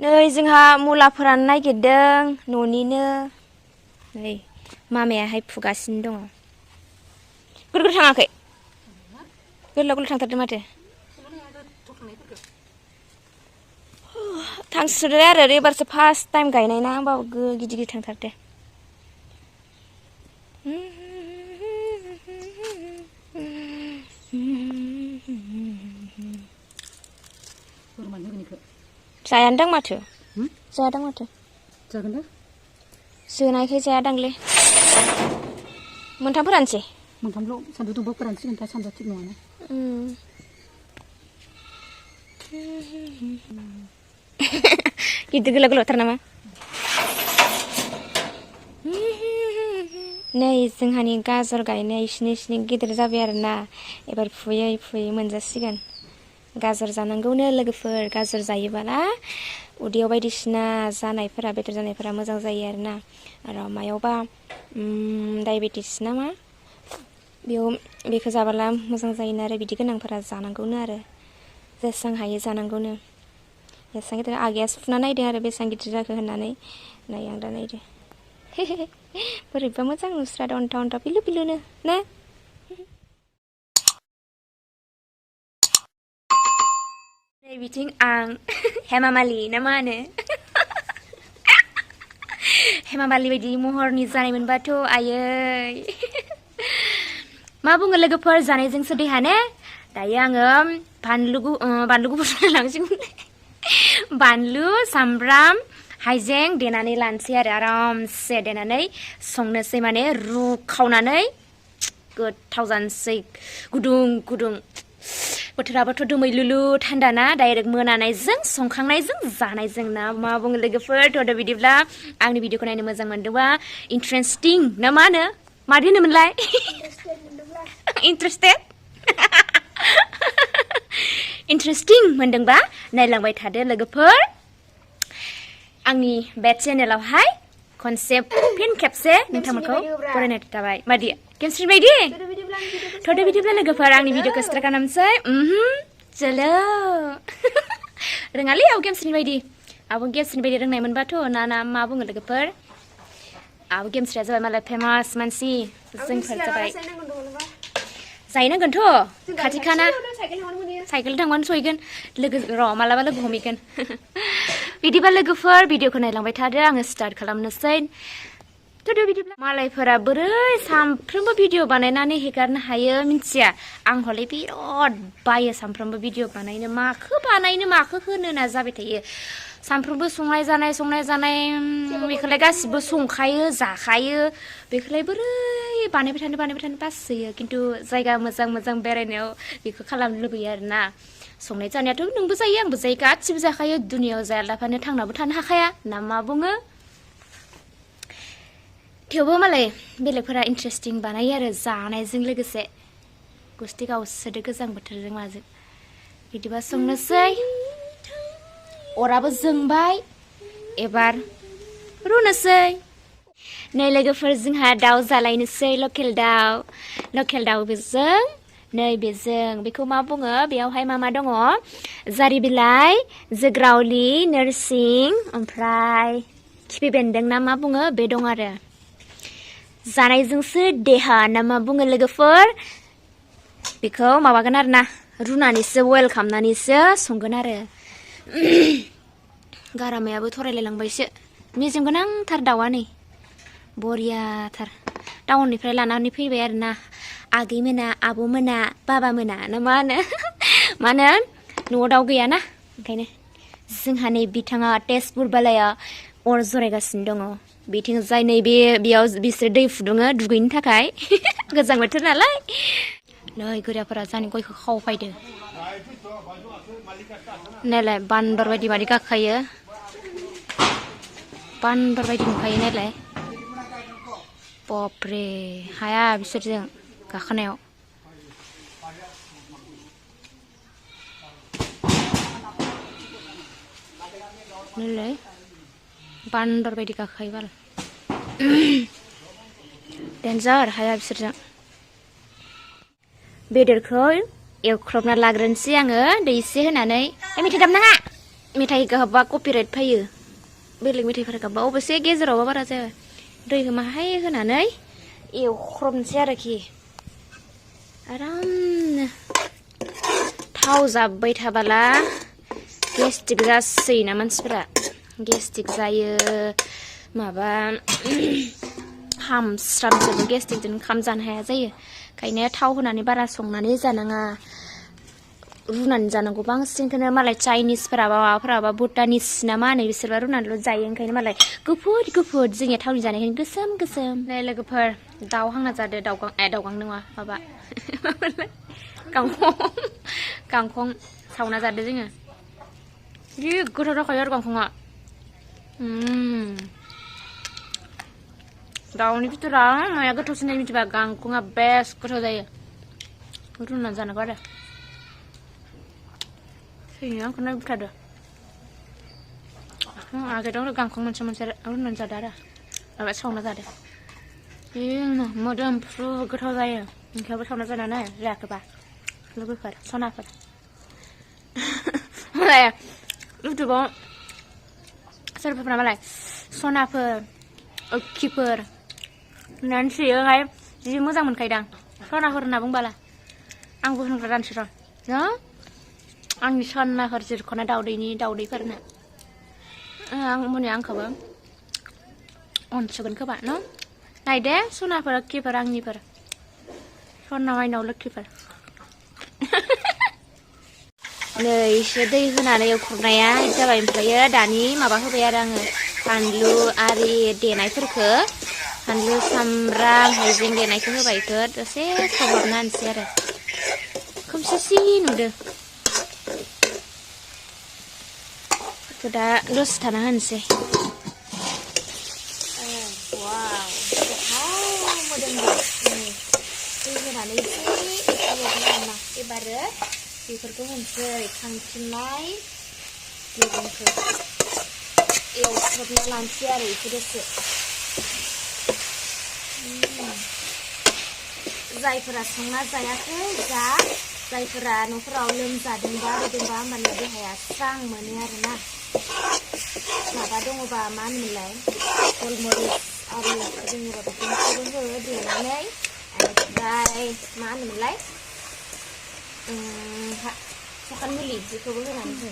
नै जोंहा मुला फोराननो नागिरदों न'निनो नै मामायाहाय फुगासिनो दङ गोरगोर थाङाखै गोरलाव गोरलाव थांथारदों माथो थांसोदो आरो एबारसो फार्स्ट टाइम गायनाय ना होमबाबो गिदिर गिदिर थांथारदो जायादां माथो जायादां माथो जागोन दे जोनायखाय जायादांलै मोनथाम फोरानसै मोनथामल' सानदुं दुंबा फोरानसिगोन दा सानदुं थिग नङाना गिदिर गोलाव गोलावथार नामा नै जोंहानि गाजर गायनाय इसिनि गिदिर जाबाय आरोना एबार फुयै फुयै मोनजासिगोन गाजर जानांगौनो लोगोफोर गाजर जायोबाला उदैयाव बायदिसिना जानायफोरा बेदर जानायफोरा मोजां जायो आरोना आरो मायावबा डायबेटिस ना मा बेयाव बेखौ जाबाला मोजां जायोनो आरो बिदि गोनांफोरा जानांगौनो आरो जेसां हायो जानांगौनो बेसां गिदिर आगैयासो फुना नायदों आरो बेसां गिदिर जाखो होननानै नाय आं दा नायदो बोरैबा मोजां नुस्रादों अन्था अन्था पिलु पिलुनो ना नै बिथिं आं हेमामालि ना मा होनो हेमामालि बायदि महरनि जानाय मोनबाथ' आयै मा बुङो लोगोफोर जानायजोंसो देहा ने दायो आङो बानलु गुफुर लांसिगोन बानलु सामब्राम हाइजें देनानै लानोसै आरो आरामसे देनानै संनोसै माने रुखावनानै गोथाव जानोसै गुदुं गुदुं बोथोराबोथ' दोमैलुलु थान्दा ना डाइरेक्ट मोनानायजों संखांनायजों जानायजों ना मा बुङो लोगोफोर थ' बिदिब्ला आंनि भिडिअखौ नायनो मोजां मोनदोंबा इन्टारेस्टिं ना मा होनो मादि होनोमोनलाय इन्टारेस्टेड इन्टारेस्टिं मोनदोंबा नायलांबाय थादो लोगोफोर आंनि बे चेनेलावहाय खनसे फिन खेबसे नोंथांमोनखौ बरायनाय थाबाय मादि केमस्ट्रि बायदि थ' बिदिब्ला लोगोफोर आंनि भिडिअखौ स्टार्ट खालामसै चलो रोङालै आब केमस्ट्रि बायदि आब केमस्ट्रि बायदि रोंनाय मोनबाथ' ना मा बुङो लोगोफोर आब केमस्ट्रिया जाबाय मालाय फेमास मानसि जोंफोर जाबाय जाहैनांगोनथ' खाथिखाना साइकेल थांबानो सहैगोन लोगो र' मालाबा लोगो हमहैगोन बिदिबा लोगोफोर भिडिअखौ नायलांबाय थादो आङो स्टार्ट खालामनोसै थ' बिदिब्ला मालायफोरा बोरै सानफ्रोमबो भिडिअ बानायनानै हेगारनो हायो मिन्थिया आं हले बिराद बायो सानफ्रोमबो भिडिअ बानायनो माखो होनो होनना जाबाय थायो सानफ्रोमबो संनाय जानाय बेखौलाय गासिबो संखायो जाखायो बेखौलाय बोरै बानायबाय थानो बासोयो खिन्थु जायगा मोजां बेरायनायाव बेखौ खालामनो लुबैयो आरोना संनाय जानायाथ' नोंबो जायो आंबो जायो गासिबो जाखायो दुनियाव जायालाबानो थांनाबो थानो हाखाया ना मा बुङो थेवबो मालाय बेलेगफोरा इन्टारेस्टिं बानायो आरो जानायजों लोगोसे गुस्टि गावसोदो गोजां बोथोरजों माजों बिदिबा संनोसै अराबो जोंबाय एबार रुनोसै नै लोगोफोर जोंहा दाउ जालायनोसै लकेल दाउ बेजों नै बेजों बेखौ मा बुङो बेयावहाय मा दङ जारि बिलाइ जोग्रावलि नोरसिं ओमफ्राय खिफि बेन्दों ना मा बुङो बे दं आरो जानायजोंसो देहा ना मा बुङो लोगोफोर बेखौ माबागोन आरो ना रुनानैसो बयल खालामनानैसो संगोन आरो गारामायाबो थरायलायलांबायसो मेजेम गोनांथार दाउआ नै बरियाथार टाउननिफ्राय लानानै फैबाय आरोना आगैमोना आब'मोना बाबामोना ना मा होनो न'आव दाउ गैयाना ओंखायनो जोंहा नै बिथाङा तेजपुर बालाया अर जरायगासिनो दङ बिथिं जाय नै बेयाव बिसोर दै फुदुङो दुगैनो थाखाय गोजां बोथोर नालाय नै गोरियाफोरा जानि गयखौ खावफायदो नायलाय बान्दर बायदि मादि गाखोयो बान्दर बायदि नुखायो नायलाय बापरे हाया बिसोरजों गाखोनायाव नायलाय बान्दर बायदि गाखोयो बाल डेन्जार हाया बिसोरजों बेदरखौ एवख्रबना लाग्रोनोसै आङो दै एसे होनानै मेथाइ दामनाङा मेथाइ गाबबा कपिराइट फैयो बेलेग मेथाइफोर गाबबा अबेसे गेजेरावबा बारा जाया दैखौ माहाय होनानै एवख्रबनोसै आरोखि आरामनो थाव जाब्बाय थाबाला गेस्टिक जासोयोना मानसिफोरा गेस्टिक जायो माबा हामस्रामजोबो गेस्टिकजों ओंखाम जानो हाया जायो ओंखायनो थाव होनानै बारा संनानै जानाङा रुनानै जानांगौ बांसिनखौनो मालाय चाइनिसफोरा माबाफोराबा भुटानिस ना मा होनो बिसोरबा रुनानैल' जायो ओंखायनो मालाय गुफुर गुफुर जोंनिया थावनि जानायखायनो गोसोम गोसोम नै लोगोफोर दाउ हांना जादो दाउगां नङा माबा गांखं सावना जादो जोङो जि गोथाव जाखायो आरो गांखंआ दाउनि भितराव माया गोथावसिन जायो मिथिबा गांखंआ बेस्ट गोथाव जायो रुनानै जानांगौ आरो थैनो आंखौ नायबुथारदो आगोलाव गांखं मोनसे मोनसे रुनानै जादो आरो माबा सावना जादो जि मोदोमफ्रु गोथाव जायो नोंथाङाबो सावना जानानै जायाखैबा लोगोफोर सनाफोर मालाय इउटुबाव सोरबाफोरा मालाय सनाफोर खिफोर होननानै सोयोहाय जि मोजां मोनखायोदां सनाफोर होनना बुंबाला आंबो होनग्रा जानोसै र' आंनि सनाफोर जिरख'ना दाउदैफोरनो आं मोने आंखौबो अनसोगोन खोमा न' नायदे सनाफोर खिफोर आंनिफोर सना माइनाव लोखिफोर नै एसे दै होनानै एवख्रबनाया जाबाय ओमफ्रायो दानि माबा होबाय आरो आङो बानलु आरि देनायफोरखौ बानलु सामब्राम हाइजें देनायखौ होबाय इखौ दसे खोबहाबना होनोसै आरो खोमसिसि नुदो इखौ दा दसे थाना होनोसै वाव गोथाव मोदोमदो दै होनानै एसे एवख्रबना आरोना एबारो बेफोरखौ होनसै खांथिंनाय मैगंखौ एवख्रबना लानोसै आरो बेखौ दसे जायफोरा संना जायाखै जायफोरा न'फोराव लोमजादोंबा रोदोंबा होमबानिया देहाया स्रां मोनो आरोना माबा दङबा मा होनोमोनलाय गलमरिस आरि दङबा बेफोरखौबो हो देनानै ओमफ्राय मा होनोमोनलाय साखान मुलि बेखौबो होनानै हो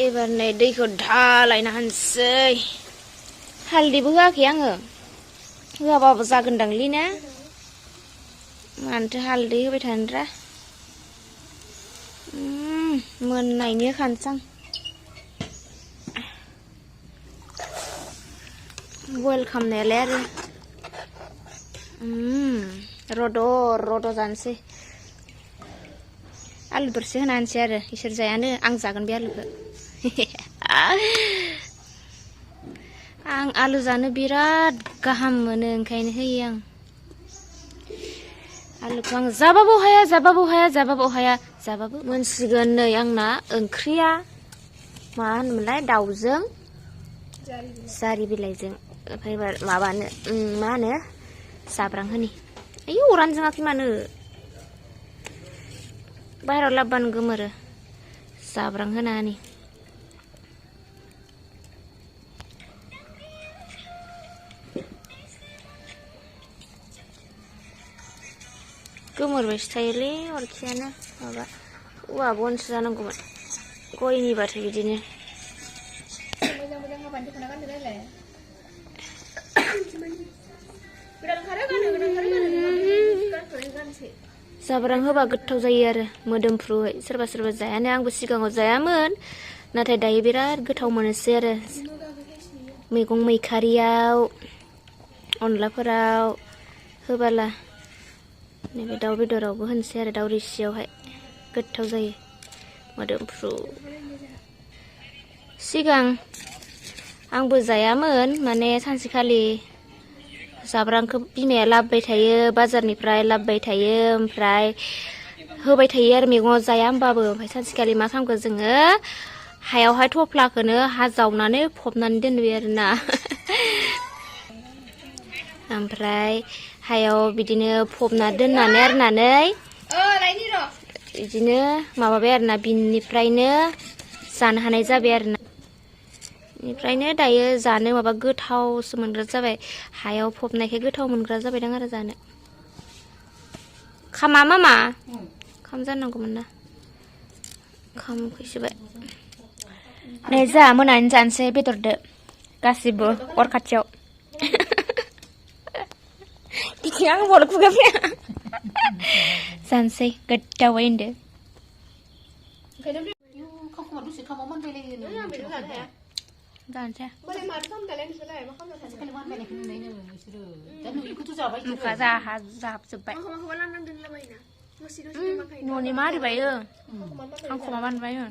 एबार नै दैखौ ढालायना होनोसै हालदैबो होआखै आङो होआबाबो जागोनदांलै ना मानोथो हालदै होबाय थानोरा मोननायनि होखानोसै आं बयल खालामनायालाय आरो रद' जानोसै आलु दरसे होना होनोसै आरो इसोर जायानो आं जागोन बे आलुखौ आं आलु जानो बिराद गाहाम मोनो ओंखायनो होयो आं आलुखौ आं जाबाबो हाया मोनसिगोन नै आंना ओंख्रिया मा होनोमोनलाय दाउजों जारि बिलाइजों ओमफ्राय माबानो मा होनो जाब्रां होनि आयौ अरानो जोङाखै मानो बाहेराव लाबोबानो गोमोरो जाब्रां होना होनि गोमोरबायसो थायोलै अरखियानो माबा औवा बनसो जानांगौमोन गयनिबाथाय बिदिनो जाब्रां होबा गोथाव जायो आरो मोदोमफ्रुयै सोरबा सोरबा जायानो आंबो सिगाङाव जायामोन नाथाय दायो बिराद गोथाव मोनोसै आरो मैगं मैखारियाव अनलाफोराव होबाला नैबे दाउ बेदरावबो होनोसै आरो दाउ रिसियावहाय गोथाव जायो मोदोमफ्रु सिगां आंबो जायामोन माने सानसेखालि जाब्रांखौ बिमाया लाबोबाय थायो बाजारनिफ्राय लाबोबाय थायो ओमफ्राय होबाय थायो आरो मैगङाव जाया होमबाबो ओमफ्राय सानसेखालि मा खालामगोन जोङो हायावहाय थफ्लाखौनो हा जावनानै फबनानै दोनबाय आरोना ओमफ्राय हायाव बिदिनो फबना दोननानै आरनानै बिदिनो माबाबाय आरोना बिनिफ्रायनो जानो हानाय जाबाय आरोना बेनिफ्रायनो दायो जानो माबा गोथावसो मोनग्रा जाबाय हायाव फबनायखाय गोथाव मोनग्रा जाबायदां आरो जानो खामा मामा खाम जानांगौमोन ना खाम फैसोबाय नै जा मोनानि जानोसै बेदरदो गासिबो अर खाथियाव बिथिं आं बर' खुगा फैया जानोसै गोथावै होनदो जानोसै मुखा जाहाबजोब्बाय न'नि मा ओरैबायो आं खमा मानबायो